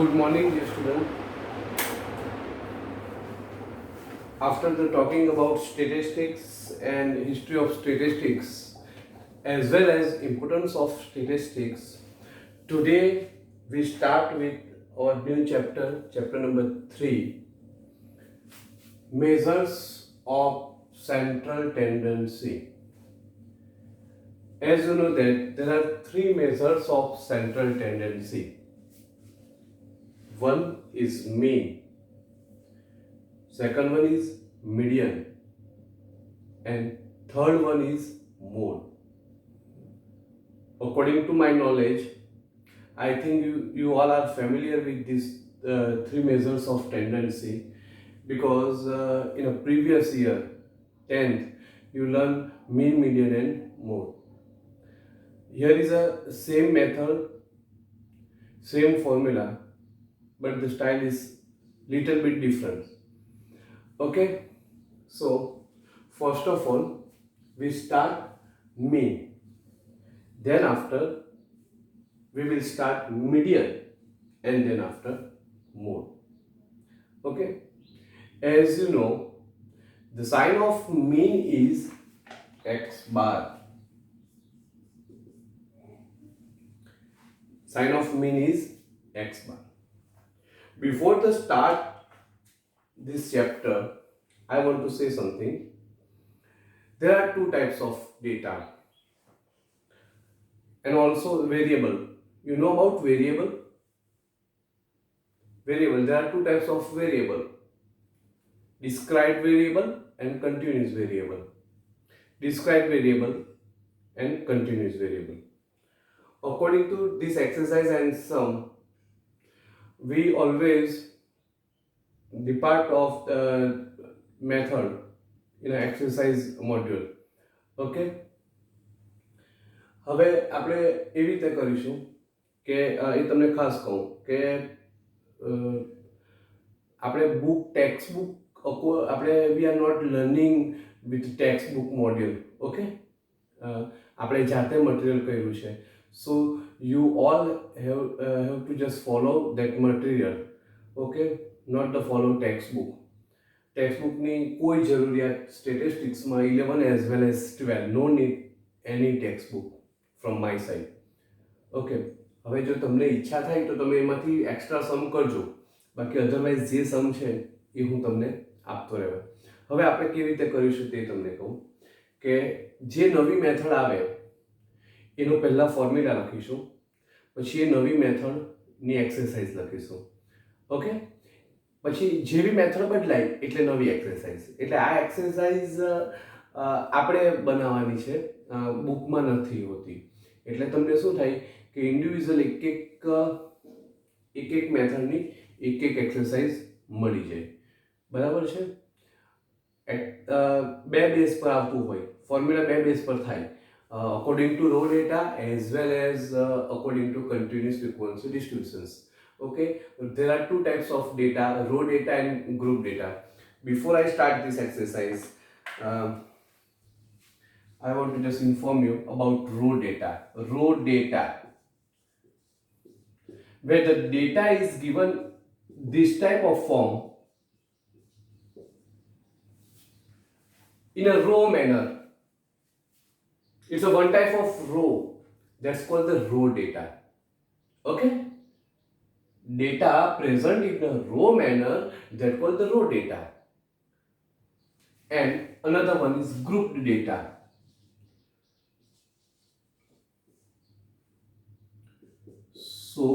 Good morning, dear student. After the talking about statistics and history of statistics, as well as importance of statistics, today we start with our new chapter, chapter number 3, measures of central tendency. As you know that there are three measures of central tendency. One is mean, second one is median, and third one is mode. According to my knowledge, I think you all are familiar with these three measures of tendency because in a previous year, 10th, you learn mean, median and mode. Here is a same method, same formula, but the style is little bit different. Okay, so first of all, we start mean. Then after, we will start median and then after mode. Okay, as you know, the sign of mean is x bar. Sign of mean is x bar. Before the start this chapter, I want to say something. There are two types of data and also variable. You know about variable? Variable. There are two types of variable: described variable and continuous variable. Described variable and continuous variable. According to this exercise and sum, we always the part of the method in an exercise module. Okay, હવે આપણે એવી રીતે કરીશું કે એ તમને ખાસ કહું કે આપણે બુક ટેક્સ્ટ બુક આપણે we are not learning with text book module. Okay, આપણે જાતે મટીરિયલ કર્યું છે. So you all have to just follow that material. Okay, not the follow textbook. Textbookની કોઈ જરૂરિયાત સ્ટેટિસ્ટિક્સમાં 11 as well as 12. No need any textbook from my side. Okay, હવે જો તમને ઈચ્છા થાય તો તમે એમાંથી એક્સ્ટ્રા સમ કરજો, બાકી અધરવાઇઝ જે સમ છે એ હું તમને આપતો રહેવા. હવે આપણે કેવી રીતે કરીશું તે તમને કહું કે જે નવી મેથડ આવે એનો પહેલા ફોર્મ્યુલા લખીશું, પછી એ નવી મેથડની એક્સરસાઇઝ લખીશું. ઓકે, પછી જેવી મેથડ બદલાય એટલે નવી એક્સરસાઇઝ. એટલે આ એક્સરસાઇઝ આપણે બનાવવાની છે, બુકમાં નથી હોતી. એટલે તમને શું થાય કે ઇન્ડિવિજ્યુઅલ એક મેથડની એક એક્સરસાઇઝ મળી જાય. બરાબર છે? બે બેઝ પર આવતું હોય, ફોર્મ્યુલા બે બેઝ પર થાય, according to raw data as well as according to continuous frequency distributions. Okay, there are two types of data: raw data and group data. Before I start this exercise, I want to just inform you about raw data. Raw data, where the data is given this type of form in a raw manner. It's a one type of row that's called the raw data. Okay, data present in a raw manner that called the raw data. And another one is grouped data. So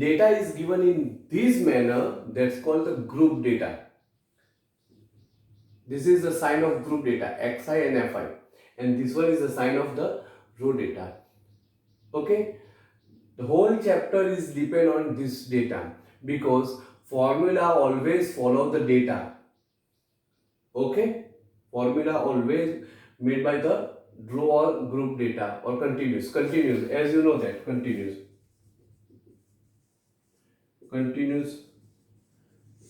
data is given in this manner, that's called the group data. This is the sign of group data, xi and fi, and this one is the sign of the raw data. Okay, the whole chapter is depend on this data because formula always follow the data. Okay, formula always made by the raw or group data or continuous, as you know that continuous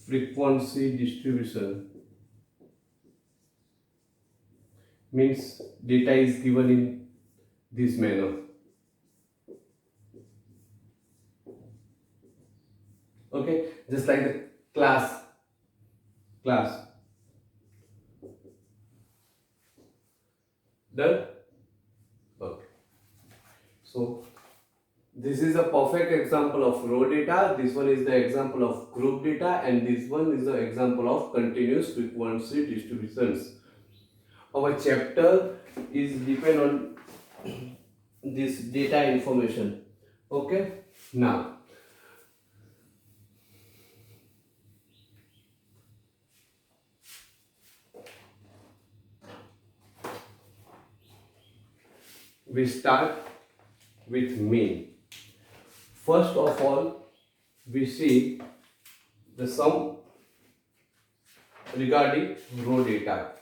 frequency distribution means data is given in this manner. Okay, just like the class. Done? Okay. So this is a perfect example of row data. This one is the example of group data, and this one is the example of continuous frequency distributions. Our chapter is depend on this data information. Okay. Now we start with mean. First of all, we see the sum regarding row data.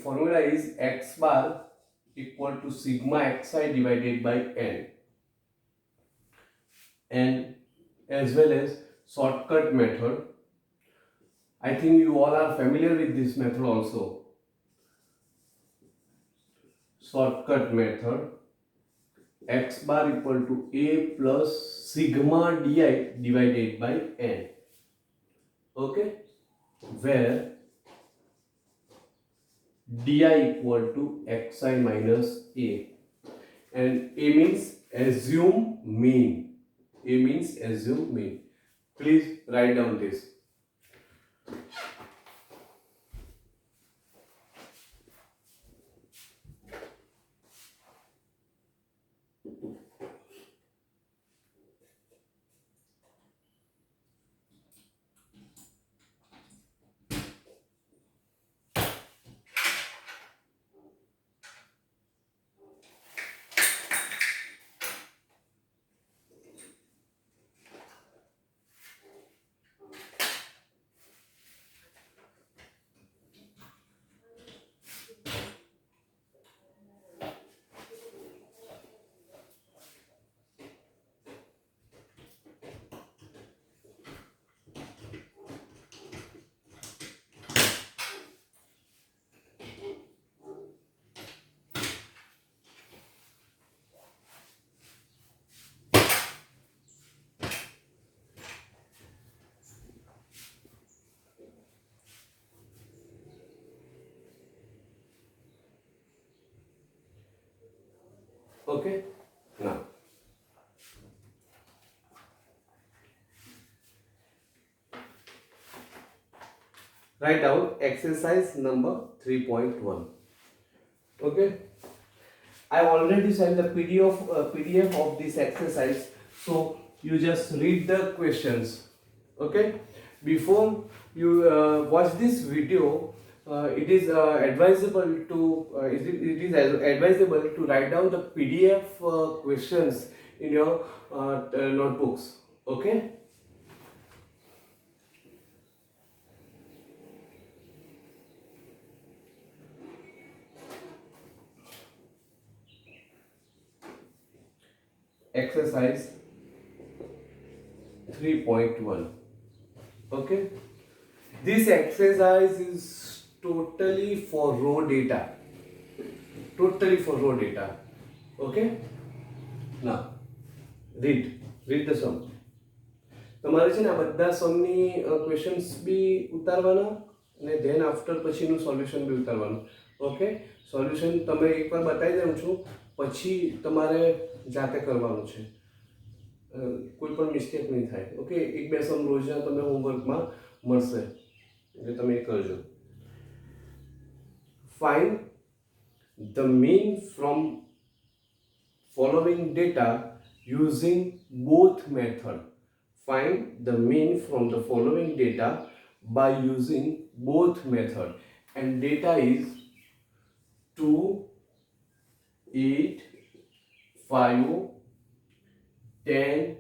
Formula is x bar equal to sigma xi divided by n, and as well as shortcut method. I think you all are familiar with this method also. Shortcut method, x bar equal to a plus sigma di divided by n. Okay, where di equal to xi minus a, and a means assume mean. A means assume mean. Please write down this. Okay, now write down exercise number 3.1. Okay, I already sent the PDF of this exercise, so you just read the questions. Okay, before you watch this video, it is advisable to advisable to write down the PDF questions in your notebooks. Okay. Exercise 3.1. Okay, this exercise is totally for raw data. Okay, now read the sum. તમારે છે ને આ બધા Samni questions બી ઉતારવાના અને than after પછીનું solution બી ઉતારવાનું. Okay, solution તમે એકવાર બતાવી દઉં છું, પછી તમારે જાતે કરવાનું છે. કોઈ પણ મિસ્ટેક નહીં થાય. ઓકે, એક બે સમ રોજના તમે હોમવર્કમાં મળશે એટલે તમે એ કરજો. Find the mean from following data using both method. Find the mean from the following data by using both method, and data is 2, 8, 5, 10,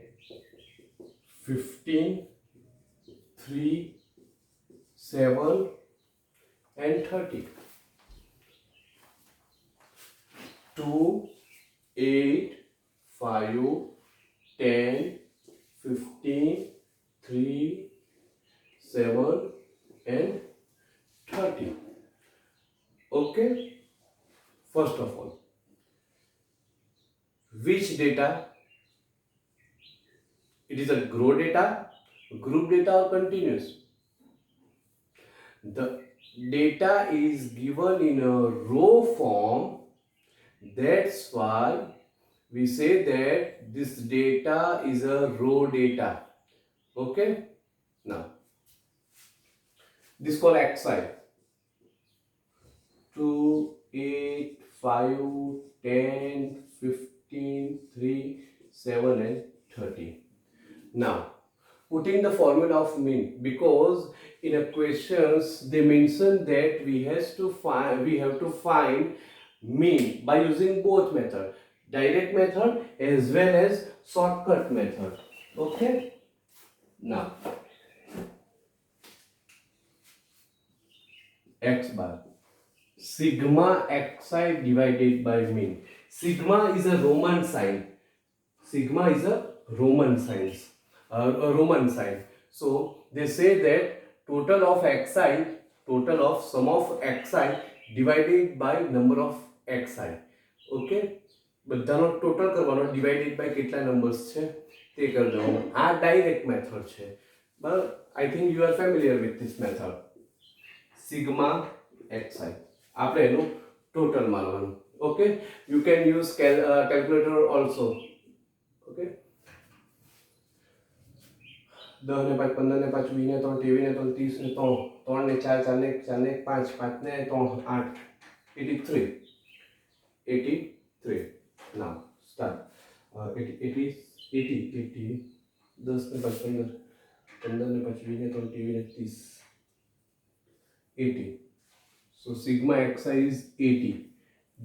15, 3, 7 and 30. 10, 15, 3, 7 and 30. Okay, first of all, which data? It is a grow data, group data or continuous? The data is given in a row form. That's why we say that this data is a row data. Okay, now this called xi. 2, 8, 5, 10, 15, 3, 7 and 30. Now putting the formula of mean, because in a questions they mention that we have to find mean by using both method, direct method as well as shortcut method. Okay, now x bar, sigma xi divided by mean. Sigma is a Roman sign. Sigma is a Roman signs, a Roman sign. So they say that total of xi, total of sum of xi divided by number of xi. Okay, બધાનો total કરવાનો, divided by કેટલા numbers છે તે કરી દેવાનો. આ direct method છે, બરાબર. I think you are familiar with this method. Sigma xi આપણે એનું ટોટલ મારવાનું. Okay, you can use calculator also. Okay, 10 ને 5, 15 ને 5, 20 ને 3, 23 ને 3, 30 ને 3, 3 ને 4, 4 ને 4 ને 5, 5 ને 3, 8, 83. 83. Now start. 80, 10 ને 5, 15, 15 ને 5, 20 ને 3, 23 ને 30, 80. So sigma xi is 80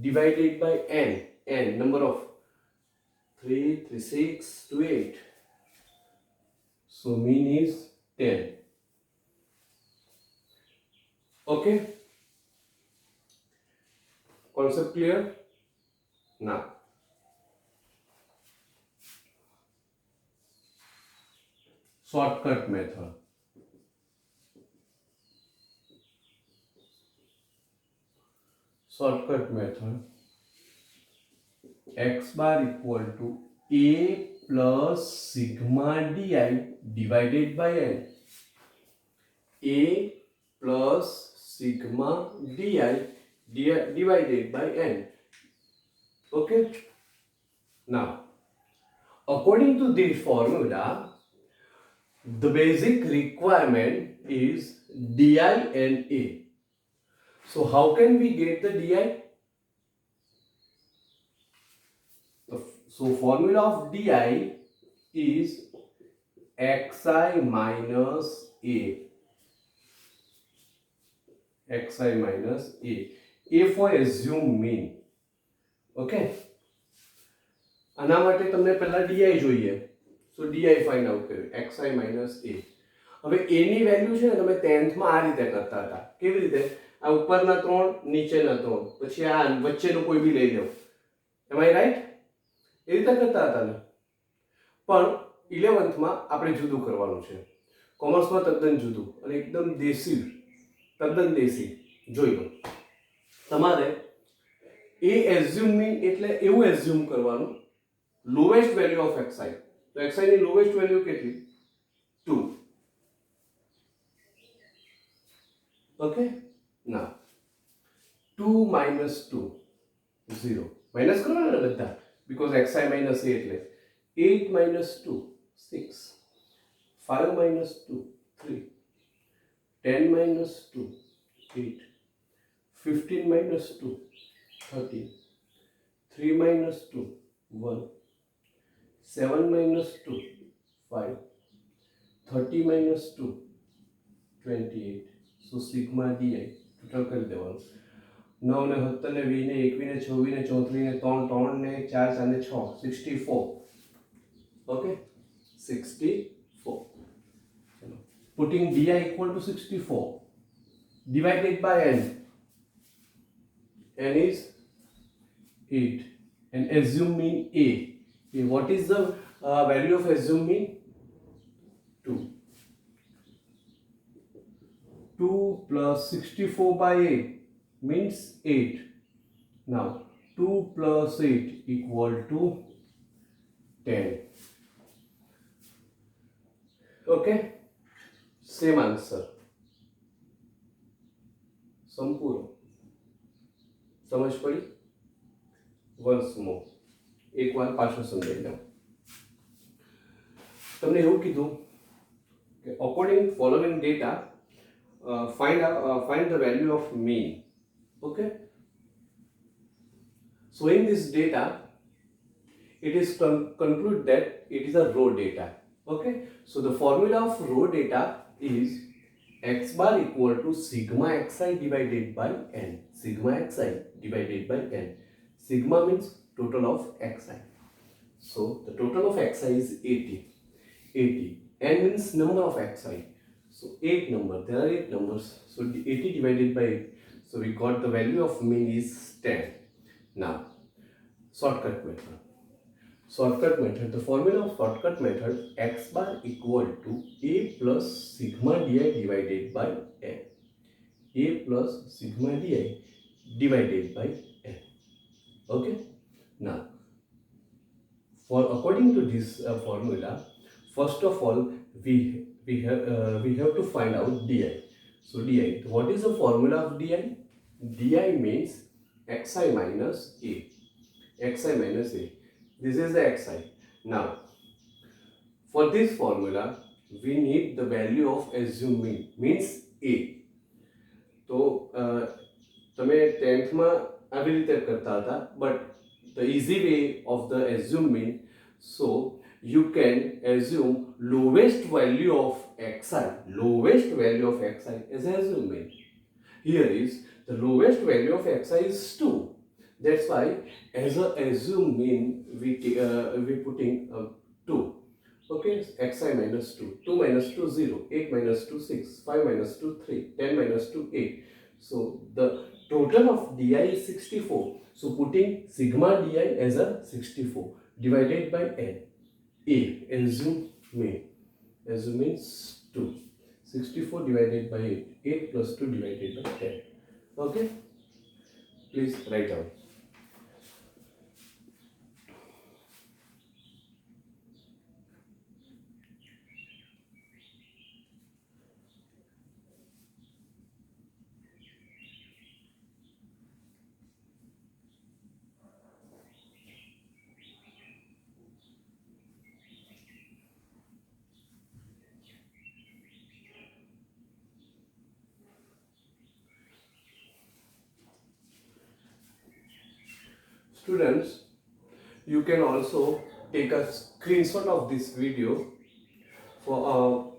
divided by n number of 3, 3, 6 to 8. So mean is 10. Okay, concept clear? Now shortcut method. Shortcut method, x bar equal to a plus sigma di divided by n. A plus sigma di divided by n. Okay, now according to this formula, the basic requirement is di and a. So how can we get the di? So formula of di is xi minus a. Xi minus a. A for assume mean. Okay. આના માટે તમને પહેલા di જોઈએ. So di find out કર્યું, xi minus a. હવે a ની value છે ને તમે 10th માં આ રીતે કરતા હતા. કેવી રીતે? આ ઉપરના 3, નીચેના 3, પછી આ વચ્ચેનો કોઈ બી લઈ લો. Am I right? એ રીતે કરતા હતા ને. પણ 11th માં આપણે જુદું કરવાનું છે. કોમર્સમાં તદ્દન જુદું અને એકદમ દેશી, તદ્દન દેશી. જોઈ લો, તમારે એ એઝ્યુમ મીન એટલે એવું એઝ્યુમ કરવાનું, લોએસ્ટ વેલ્યુ ઓફ xi. તો xi ની લોએસ્ટ વેલ્યુ કેટલી? 2. Okay, now 2 minus 2, 0. માઇનસ કરવાના બધા, because xi minus a એટલે 8 minus 2, 6. 5 minus 2, 3. 10 minus 2, 8. 15 minus 2, 13. 3 minus 2, 1. 7 minus 2, 5. 30 minus 2, 28. So sigma di total કરી દેવાનું. 9 ને 17 ને 20 ને 21 ને 26 ને 34 ને 3, 3 ને 4, 4 ને 6, 64. Okay, 64. Putting di equal to 64 divided by n. N is 8 and assume mean a. What is the Value of assume mean 2. 2 plus 64 by 8 means 8. Now 2 plus 8 equal to 10. Okay, same answer. સંપૂર્ણ સમજ પડી? Once મોર એકવાર પાછું સમજાવી દઉં. તમને એવું કીધું કે according following data find the value of mean. Okay, so in this data it is conclude that it is a raw data. Okay, so the formula of raw data is x bar equal to sigma xi divided by n. Sigma xi divided by n. Sigma means total of xi. So the total of xi is 80. 80. N means number of xi. So 8 number. There are 8 numbers. So 80 divided by 8. So we got the value of mean is 10. Now shortcut method. Shortcut method. The formula of shortcut method, x bar equal to a plus sigma di divided by n. A plus sigma di divided by n. Okay. Now, according to this formula, first of all we have to find out di. So di. What is the formula of di? Di means xi minus a. Xi minus a. This is the xi. Now, for this formula, we need the value of assumed mean, means a. तो તમે 10th માં આવી રીતે કરતા હતા, but the easy way of the assumed mean, so you can assume lowest value of xi, lowest value of xi as assumed mean. Here is the lowest value of xi is 2. That's why as a assumed mean we putting 2. Okay, xi minus 2. 2 minus 2 0. 8 minus 2 6. 5 minus 2 3. 10 minus 2 8. So the total of di is 64. So putting sigma di as a 64 divided by n. A assume mean. Assume means 2. 64 divided by 8. 8 plus 2 divided by 10. Okay. Please write down. Students, you can also take a screenshot of this video for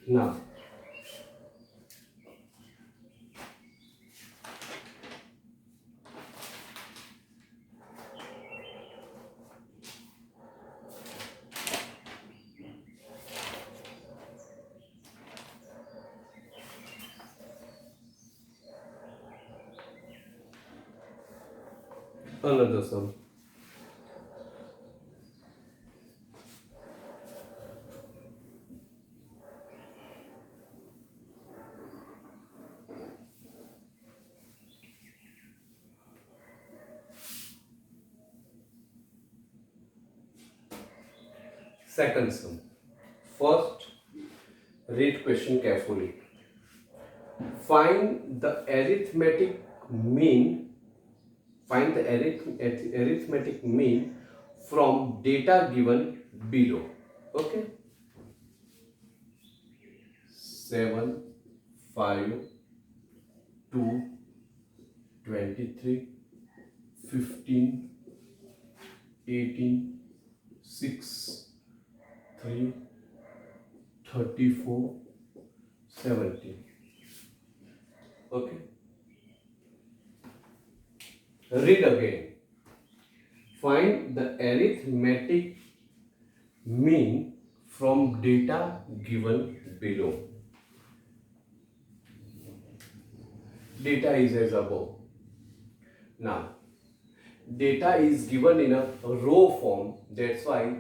now. Another sum. Second sum. First, read question carefully. Find the arithmetic mean. Find the arithmetic mean from data given below. Okay. 7, 5, 2, 23, 15, 18, 6, 3, 34, 17. Okay. Read again. Find the arithmetic mean from data given below. Data is as above. Now, data is given in a raw form. That's why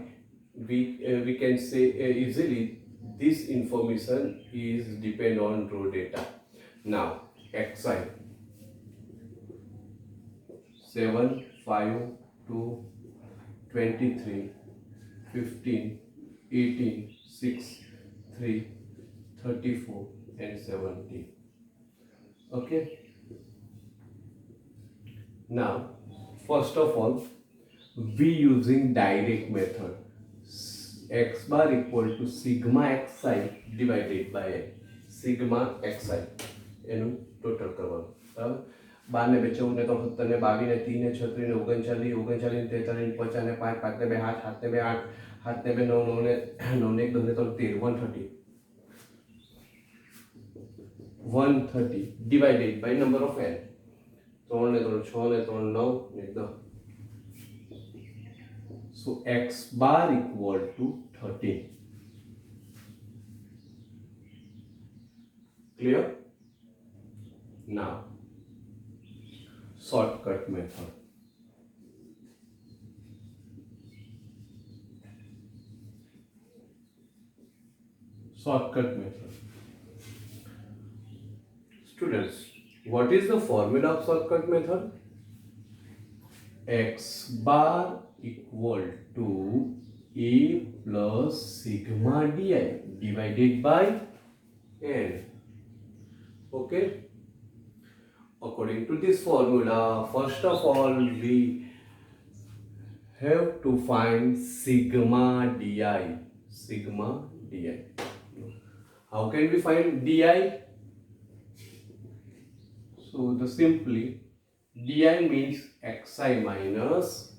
we can say easily this information is depend on raw data. Now, xi 7, 5, 2, 23, 15, 18, 6, 3, 34 and 17. Okay. Now, first of all, we using direct method. X bar equal to sigma xi divided by sigma xi એનું total કરવાનું બરાબર. 12 ને 2 14 ને 3 17 ને 22 ને 3 ને 36 ને 39 39 ને 43 ને 50 ને 5 5 ને 2 7 7 ને 2 8 7 ને 2 9 9 ને 9 ને 1 10 ને 3 13 130 130 divided by number of n. 3 ને 3 6 ને 3 9 ને 10. So x bar equal to 13. Clear? Now, shortcut method. Shortcut method. Students, what is the formula of shortcut method? X bar equal to a plus sigma di divided by n. Okay. According to this formula, first of all we have to find sigma di. Sigma di. How can we find di? So the simply di means xi minus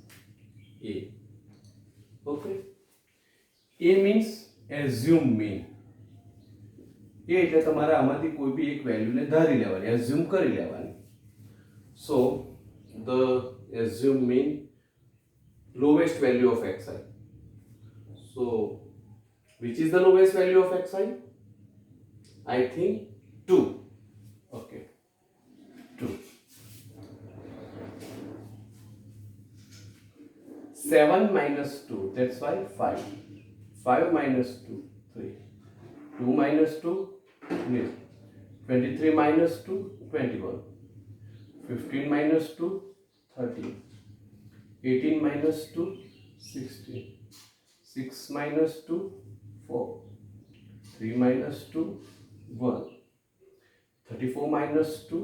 a. Okay. A means assume mean. એ એટલે તમારે આમાંથી કોઈ બી એક વેલ્યુને ધારી લેવાની, assume કરી લેવાની. So the assume mean lowest value of xi. So which is the lowest value of xi? I think 2. Okay, 2. 7 minus 2, that's why 5. 5 minus 2, 3. 2 minus 2, 23 minus 2, 21. 15 minus 2, 13. 18 minus 2, 16. 6 minus 2, 4. 3 minus 2, 1. 34 minus 2,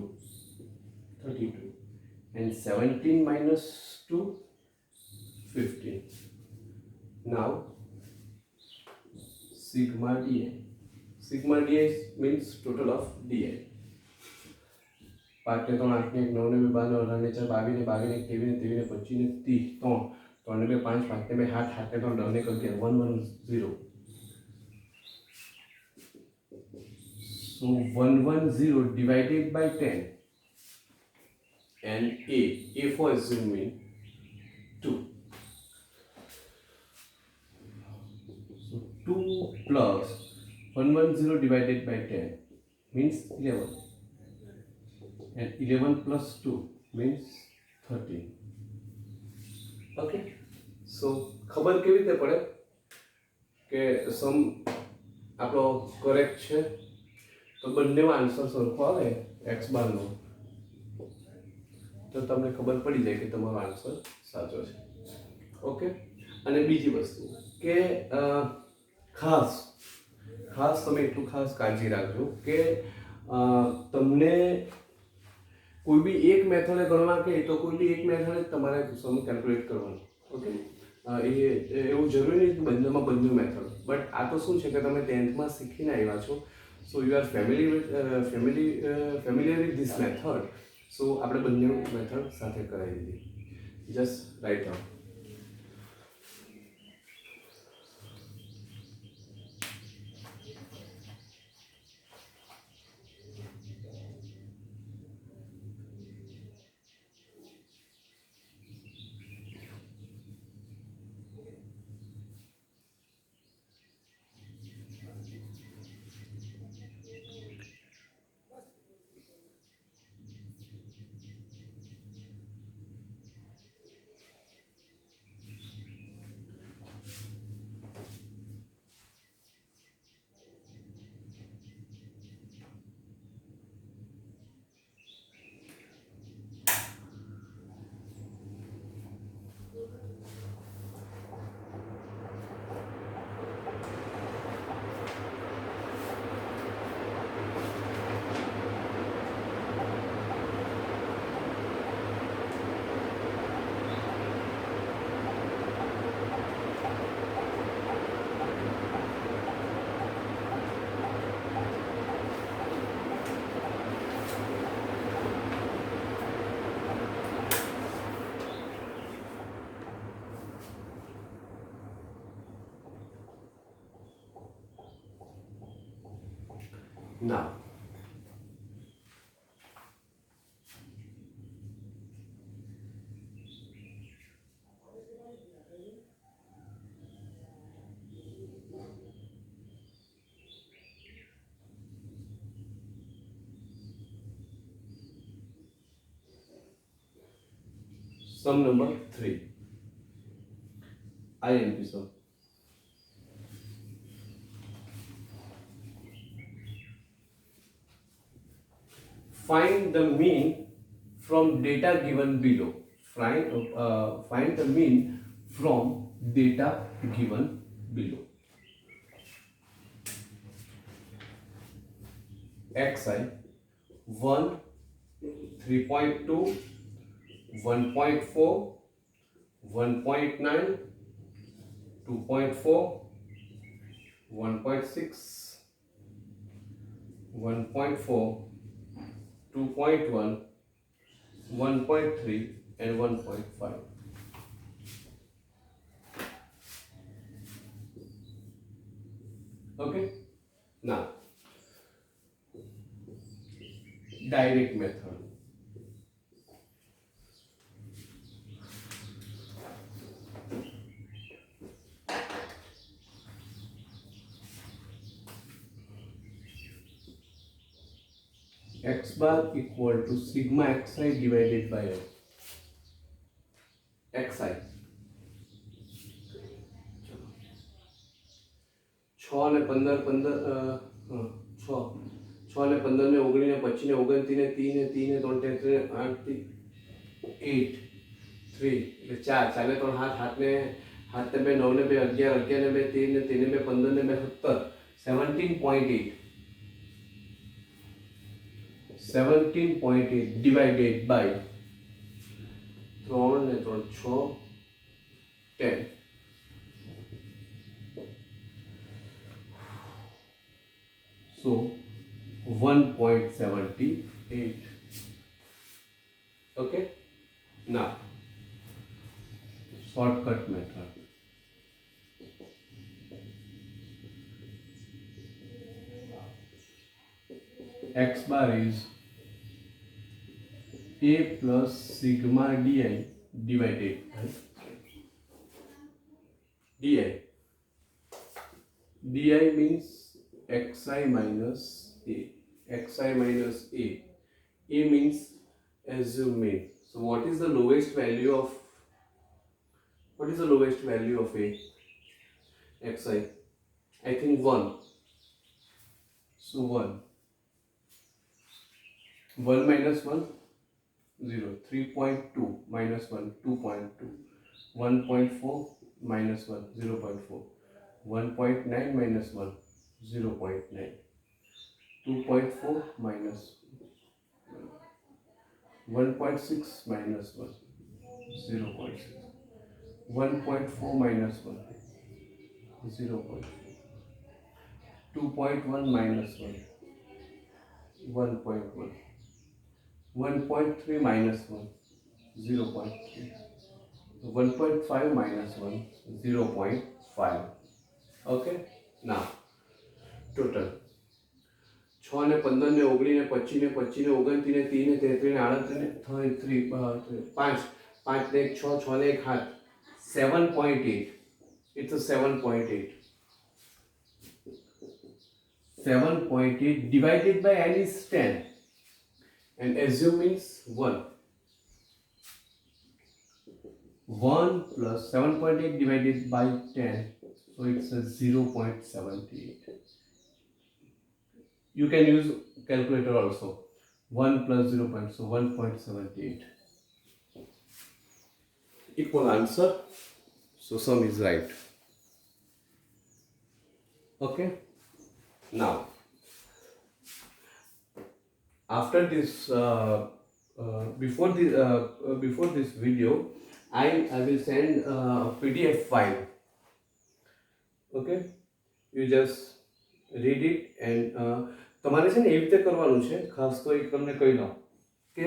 32. And 17 minus 2, 15. Now, sigma di. Sigma di means total of di. 5 ને 3 8 ને 1 9 ને 2 12 ને 4 22 ને 22 ને 23 ને 23 ને 25 ને 30 3 3 ને 2 5 5 ને 2 7 7 ને 3 10 ને 11 110. So 110 divided by 10 and a for assuming 2. So 2 plus 110 divided by 10 means 11. And 11 plus 2 means 13. Okay. So ખબર કેવી રીતે પડે કે સમ આપણો કરેક્ટ છે? તો બંનેનો આન્સર સરખો આવે x બારનો તો તમને ખબર પડી જાય કે તમારો આન્સર સાચો છે. ઓકે. અને બીજી વસ્તુ કે ખાસ તમે એટલું ખાસ કાળજી રાખજો કે તમને કોઈ બી એક મેથડે ગણવા કે તો કોઈ બી એક મેથડે તમારે સમ કેલ્ક્યુલેટ કરવાનું. ઓકે. એવું જરૂરી નહીં કે બંનેમાં બંને મેથડ, બટ આ તો શું છે કે તમે 10th શીખીને આવ્યા છો, so you are familiar with this method. So આપણે બંને મેથડ સાથે કરાવી દીધી. Just right down. Now, sum number 3. IMP sum. Find the mean from data given below. Find the mean from data given below. Xi 1, 3.2, 1.4, 1.9, 2.4, 1.6, 1.4, 2.1, 1.3 and 1.5. Okay, now direct method. X bar equal to sigma xi divided by xi. 6 ને 15 15 6 6 ને 15 ને 19 ને 25 ને 29 ને 3 ને 3 ને 3 ને 8 થી 8 3 એટલે 4 4 ને 3 હાથ ને 2 9 ને 2 11 11 ને 2 13 ને 13 ને 2 15 ને 2 17 17.8 17.8 divided by 3 ને 3 6 10. So 1.78. Okay, now shortcut method. X bar is a plus sigma di divided by di. Di means xi minus a. Xi minus a. A means assume mean. So what is the lowest value of a? Xi. I think 1. So 1. 1 minus 1 0. 3.2 minus 1 2.2. 1.4 minus 1 0.4. 1.9 minus 1 0.9. 2.4 minus 1.6 minus 1 0.6. 1.4 minus 1 0.4. 2.1 minus 1 1.1. 1.3 minus 1 0.3. 1.5 minus 1 0.5. Okay, now total 6 ને 15 ને 19 ને 25 ને 25 ને 29 ને 3 ને 33 ને 38 ને 5 5 ને 1 6 6 ને 1 7. 7.8. It's a 7.8. 7.8 divided by n is 10 and assume means 1. 1 plus 7.8 divided by 10, so it's a 0.78. You can use calculator also. 1 plus 0. So 1.78. Equal answer. So sum is right. Okay. Now, after this, before this video, I will send a PDF file. Okay. You just read it and તમારે છે ને એવી રીતે કરવાનું છે. ખાસ તો એક તમને કહી દઉં કે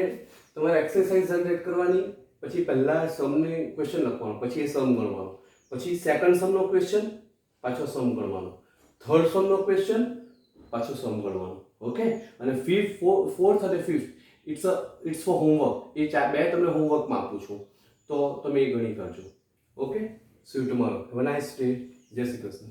તમારે એક્સરસાઇઝ જનરેટ કરવાની, પછી પહેલા સમને ક્વેશ્ચન લખવાનો, પછી એ સમ ગણવાનો, પછી સેકન્ડ સમનો ક્વેશ્ચન, પાછો સમ ગણવાનો, થર્ડ સમનો ક્વેશ્ચન, પાછો સમ ગણવાનો. ઓકે, અને ફોર્થ અને ફિફ્થ ઇટ્સ ફોર હોમવર્ક. એ બે તમને હોમવર્કમાં આપું છું, તો તમે એ ગણી કરજો. Okay, C you tomorrow. Have a nice day. જય શ્રી કૃષ્ણ.